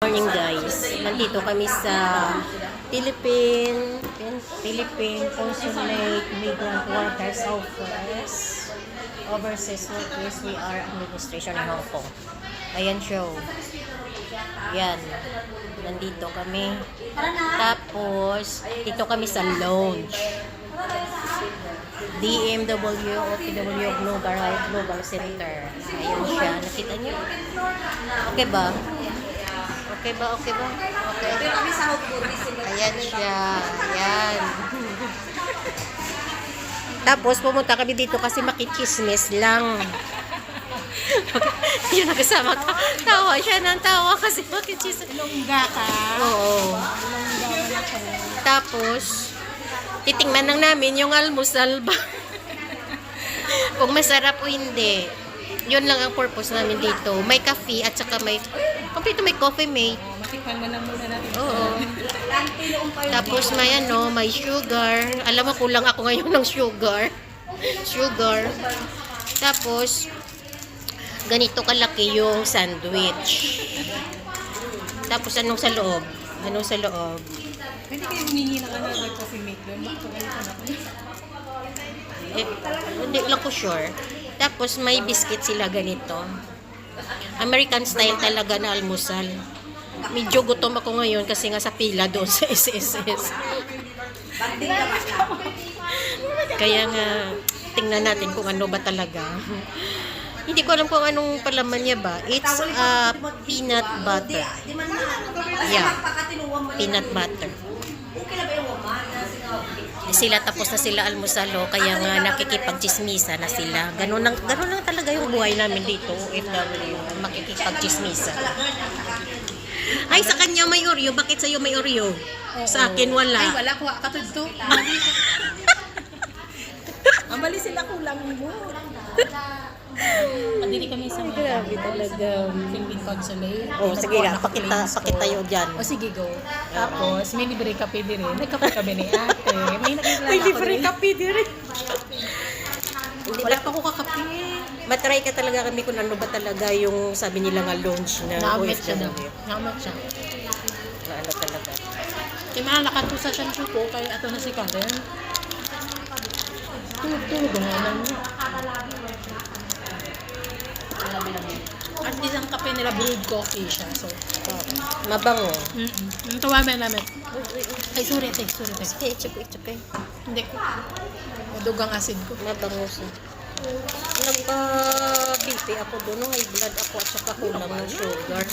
morning guys. Nandito kami sa Philippine Consulate Migrant Workers Office. Overseas Workers We Are Administration in Hong Kong. Ayan show. Yan. Nandito kami. Tapos, dito kami sa lounge. DMW OPW Global Center. Ayan siya. Nakita niyo? Okay ba? Okay ba? Okay ba? Okay. Ayan siya. Ayan. Tapos, pumunta kami dito kasi makichismis lang. Yun nakasama ka. Tawa siya ng tawa kasi makichismis. Ilongga ka? Oo. Tapos, titingnan lang namin yung almusal ba. Kung masarap o hindi. Yun lang ang purpose namin dito. May coffee at saka may kompleto may coffee mate. Matikman mo lang muna natin. Oo. Tapos may may sugar. Alam mo kulang ako ngayon ng sugar. Tapos ganito kalaki yung sandwich. Tapos anong sa loob? Pwede kayo humingi ng may coffee mate doon? Hindi lang ko sure. Tapos may biscuit sila ganito. American style talaga na almusal. Medyo gutom ako ngayon kasi nga sa pila doon sa SSS. Kaya nga tingnan natin kung ano ba talaga. Hindi ko alam kung anong palaman niya ba. It's peanut butter. Yeah. Peanut butter. Sila tapos na sila almusalo kaya nga nakikipagchismisa na sila. Ganun lang talaga yung buhay namin dito, OFW, makikipagchismisa. Ay, sa kanya may Oreo. Bakit sa'yo may Oreo? Sa akin wala. Ay, wala ko. Katudto. Mali sila kulang mo. Andili kami sa Grabe talaga. Philippine Consulate. Oh, sige na. Pakita yun dyan. O sige, go. Tapos, may libre kape din rin. Nagkape kami ni ate. May libre kape din rin. Wala pa ko kakape. Matry ka talaga kami kung ano ba talaga yung sabi nila nga launch na Naamit siya daw. OFW. Naamit siya. Na ano talaga. Kaya malalakat ko sa shampoo ko. Kaya ito na si Karen. Tulog na lang niya. At isang kape nila, brewed coffee siya. So, Mabango. Ang tawagan namin. Ay, sorry. It's okay. Hindi ko. Madugang acid ko. Mabango siya. Nagpa-BP ako doon. High blood ako at saka kulang ng sugar.